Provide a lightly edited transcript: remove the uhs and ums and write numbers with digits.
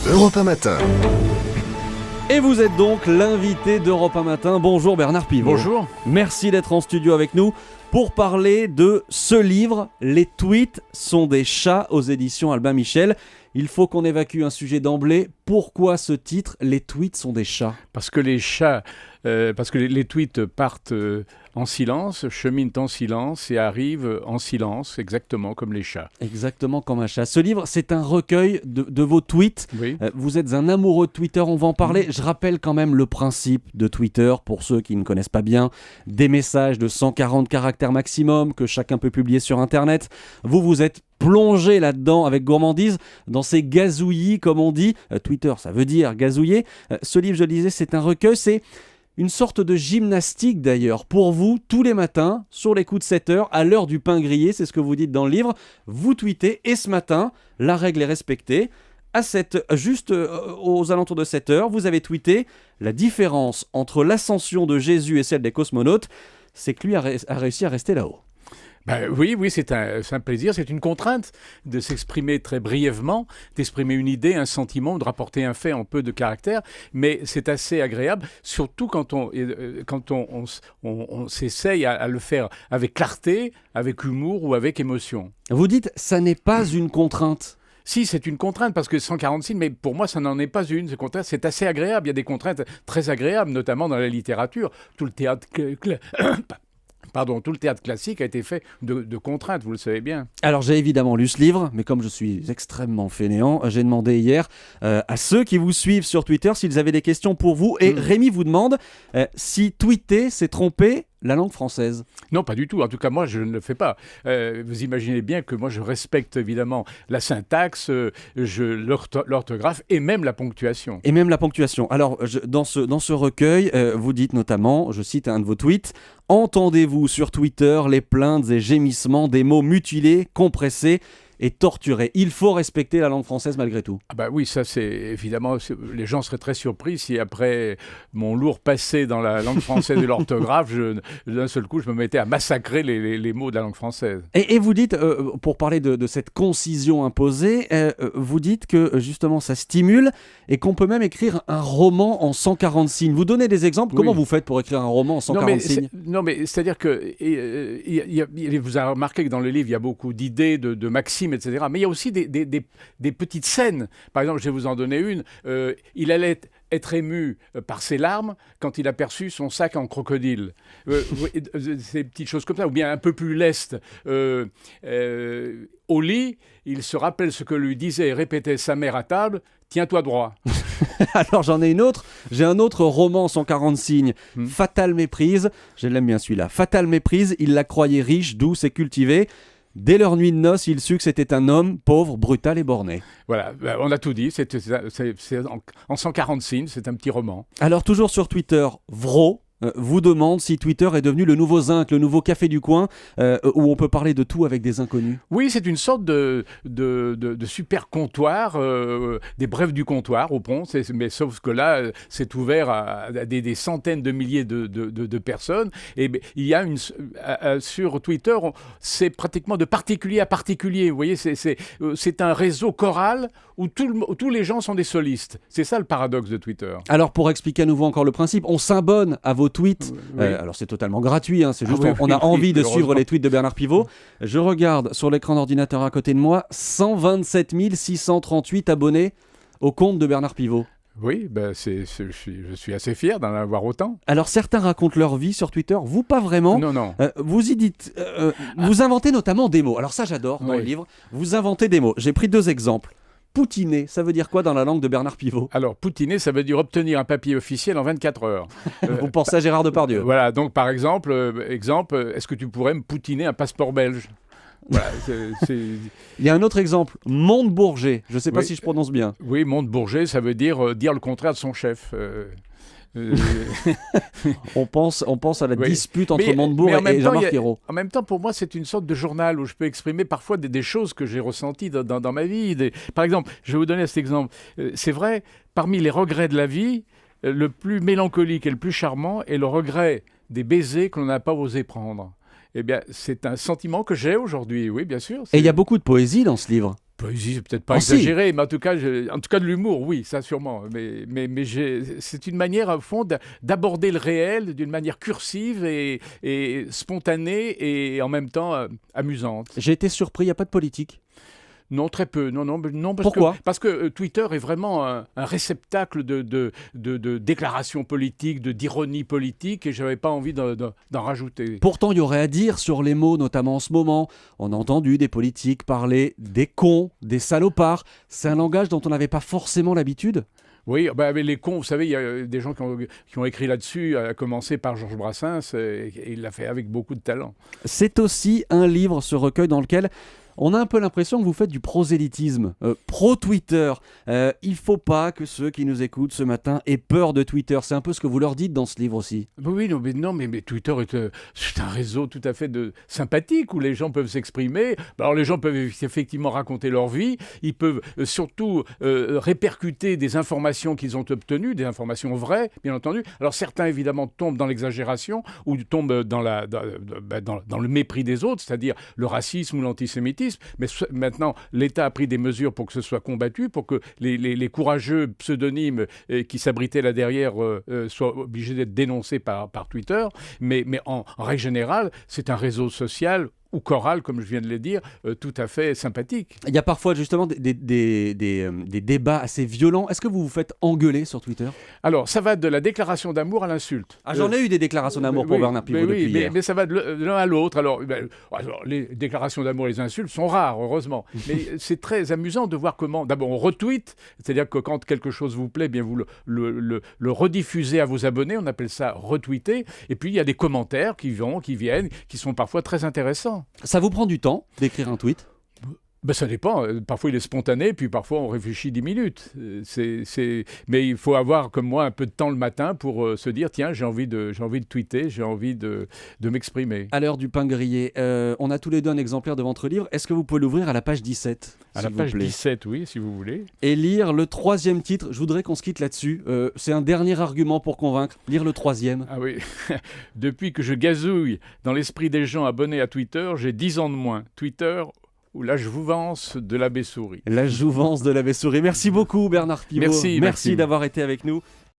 Europe 1 Matin. Et vous êtes donc l'invité d'Europe 1 Matin. Bonjour Bernard Pivot. Bonjour. Merci d'être en studio avec nous pour parler de ce livre, Les tweets sont des chats, aux éditions Albin Michel. Il faut qu'on évacue un sujet d'emblée. Pourquoi ce titre, Les tweets sont des chats ? Parce que les chats, les tweets partent en silence, cheminent en silence et arrivent en silence, exactement comme les chats. Exactement comme un chat. Ce livre, c'est un recueil de vos tweets. Oui. Vous êtes un amoureux de Twitter, on va en parler. Je rappelle quand même le principe de Twitter, pour ceux qui ne connaissent pas bien. Des messages de 140 caractères maximum que chacun peut publier sur Internet. Vous êtes plongé là-dedans avec gourmandise, dans ces gazouillis, comme on dit. Twitter, ça veut dire gazouiller. Ce livre, je le disais, c'est un recueil, c'est une sorte de gymnastique d'ailleurs. Pour vous, tous les matins, sur les coups de 7 heures, à l'heure du pain grillé, c'est ce que vous dites dans le livre, vous tweetez, et ce matin, la règle est respectée. Juste aux alentours de 7 heures, vous avez tweeté la différence entre l'ascension de Jésus et celle des cosmonautes, c'est que lui a réussi à rester là-haut. Oui, c'est un plaisir, c'est une contrainte de s'exprimer très brièvement, d'exprimer une idée, un sentiment, de rapporter un fait en peu de caractères, mais c'est assez agréable, surtout quand on s'essaye à le faire avec clarté, avec humour ou avec émotion. Vous dites, ça n'est pas une contrainte. Si, c'est une contrainte, parce que 146, mais pour moi, ça n'en est pas une. C'est assez agréable. Il y a des contraintes très agréables, notamment dans la littérature. Tout le théâtre classique a été fait de contraintes, vous le savez bien. Alors j'ai évidemment lu ce livre, mais comme je suis extrêmement fainéant, j'ai demandé hier à ceux qui vous suivent sur Twitter s'ils avaient des questions pour vous. Et Rémi vous demande si tweeter, c'est tromper la langue française. Non, pas du tout. En tout cas, moi, je ne le fais pas. Vous imaginez bien que moi, je respecte évidemment la syntaxe, l'orthographe et même la ponctuation. Alors, dans ce recueil, vous dites notamment, je cite un de vos tweets, « Entendez-vous sur Twitter les plaintes et gémissements des mots mutilés, compressés et torturés ?» Il faut respecter la langue française malgré tout. Oui, ça c'est évidemment, les gens seraient très surpris si après mon lourd passé dans la langue française et l'orthographe, d'un seul coup je me mettais à massacrer les mots de la langue française. Et vous dites, pour parler de cette concision imposée, vous dites que justement ça stimule et qu'on peut même écrire un roman en 140 signes. Vous donnez des exemples. Oui. Comment vous faites pour écrire un roman en 140 signes ? Non, mais c'est-à-dire que vous avez remarqué que dans le livre il y a beaucoup d'idées, de maximes, etc. Mais il y a aussi des petites scènes. Par exemple, je vais vous en donner une. Il allait être ému par ses larmes quand il aperçut son sac en crocodile. Ces petites choses comme ça. Ou bien un peu plus leste. Au lit, il se rappelle ce que lui disait et répétait sa mère à table. Tiens-toi droit. Alors j'en ai une autre. J'ai un autre roman en 140 signes. Fatale méprise. Je l'aime bien celui-là. Fatale méprise. Il la croyait riche, douce et cultivée. Dès leur nuit de noces, il sut que c'était un homme pauvre, brutal et borné. Voilà, on a tout dit. C'est en 140 signes, c'est un petit roman. Alors toujours sur Twitter, Vro vous demande si Twitter est devenu le nouveau Zinc, le nouveau café du coin, où on peut parler de tout avec des inconnus. Oui, c'est une sorte de super comptoir, des brefs du comptoir au pont, mais sauf que là, c'est ouvert à des centaines de milliers de personnes. Et il y a sur Twitter, c'est pratiquement de particulier à particulier. Vous voyez, c'est un réseau choral où tous les gens sont des solistes. C'est ça le paradoxe de Twitter. Alors pour expliquer à nouveau encore le principe, on s'abonne à vos tweets. Oui. Alors c'est totalement gratuit, c'est juste on a oui, envie de suivre les tweets de Bernard Pivot. Je regarde sur l'écran d'ordinateur à côté de moi, 127 638 abonnés au compte de Bernard Pivot. Oui, je suis assez fier d'en avoir autant. Alors certains racontent leur vie sur Twitter, vous pas vraiment. Non. Vous y dites, vous inventez notamment des mots. Alors ça j'adore dans le livre, vous inventez des mots. J'ai pris 2 exemples. Poutiner, ça veut dire quoi dans la langue de Bernard Pivot ? Alors, poutiner, ça veut dire obtenir un papier officiel en 24 heures. Vous pensez à Gérard Depardieu ? Voilà, donc par exemple, est-ce que tu pourrais me poutiner un passeport belge ? Voilà, Il y a un autre exemple, Montebourger, je ne sais pas si je prononce bien. Oui, Montebourger, ça veut dire le contraire de son chef. On pense à la dispute entre Montebourg et Jean-Marc Ayrault. En même temps, pour moi, c'est une sorte de journal où je peux exprimer parfois des choses que j'ai ressenties dans ma vie. Par exemple, je vais vous donner cet exemple. C'est vrai, parmi les regrets de la vie, le plus mélancolique et le plus charmant est le regret des baisers que l'on n'a pas osé prendre. Eh bien, c'est un sentiment que j'ai aujourd'hui, oui, bien sûr. Et il y a beaucoup de poésie dans ce livre. Poésie, c'est peut-être pas Oh, si. exagéré, mais en tout cas de l'humour, oui, ça sûrement. Mais c'est une manière, au fond, d'aborder le réel d'une manière cursive et spontanée et en même temps amusante. J'ai été surpris, il n'y a pas de politique. Non, très peu. Non, Pourquoi ? parce que Twitter est vraiment un réceptacle de déclarations politiques, d'ironie politique, et je n'avais pas envie d'en rajouter. Pourtant, il y aurait à dire sur les mots, notamment en ce moment. On a entendu des politiques parler des cons, des salopards. C'est un langage dont on n'avait pas forcément l'habitude. Oui, avec les cons, vous savez, il y a des gens qui ont écrit là-dessus, à commencer par Georges Brassens, et il l'a fait avec beaucoup de talent. C'est aussi un livre, ce recueil, dans lequel on a un peu l'impression que vous faites du prosélytisme, pro-Twitter. Il ne faut pas que ceux qui nous écoutent ce matin aient peur de Twitter. C'est un peu ce que vous leur dites dans ce livre aussi. Oui, mais Twitter c'est un réseau tout à fait sympathique où les gens peuvent s'exprimer. Alors les gens peuvent effectivement raconter leur vie. Ils peuvent surtout répercuter des informations qu'ils ont obtenues, des informations vraies, bien entendu. Alors certains évidemment tombent dans l'exagération ou tombent dans le mépris des autres, c'est-à-dire le racisme ou l'antisémitisme. Mais maintenant, l'État a pris des mesures pour que ce soit combattu, pour que les courageux pseudonymes qui s'abritaient là derrière soient obligés d'être dénoncés par Twitter. Mais en règle générale, c'est un réseau social ou choral, comme je viens de le dire, tout à fait sympathique. Il y a parfois justement des débats assez violents. Est-ce que vous vous faites engueuler sur Twitter ? Alors, ça va de la déclaration d'amour à l'insulte. J'en ai eu des déclarations d'amour pour Bernard Pivot depuis hier. Mais ça va de l'un à l'autre. Alors, les déclarations d'amour et les insultes sont rares, heureusement. Mais c'est très amusant de voir comment... D'abord, on retweet, c'est-à-dire que quand quelque chose vous plaît, bien vous le rediffusez à vos abonnés, on appelle ça retweeter. Et puis, il y a des commentaires qui viennent, qui sont parfois très intéressants. Ça vous prend du temps d'écrire un tweet ? Ça dépend. Parfois, il est spontané, puis parfois, on réfléchit 10 minutes. Mais il faut avoir, comme moi, un peu de temps le matin pour se dire, tiens, j'ai envie de tweeter, j'ai envie de m'exprimer. À l'heure du pain grillé, on a tous les deux un exemplaire de votre livre. Est-ce que vous pouvez l'ouvrir à la page 17 ? À la page 17, oui, si vous voulez. Et lire le 3e titre. Je voudrais qu'on se quitte là-dessus. C'est un dernier argument pour convaincre. Lire le 3e. Ah oui. Depuis que je gazouille dans l'esprit des gens abonnés à Twitter, j'ai 10 ans de moins. Twitter ou la jouvence de l'abbé Souris. La jouvence de l'abbé Souris. Merci beaucoup Bernard Pivot. Merci d'avoir été avec nous.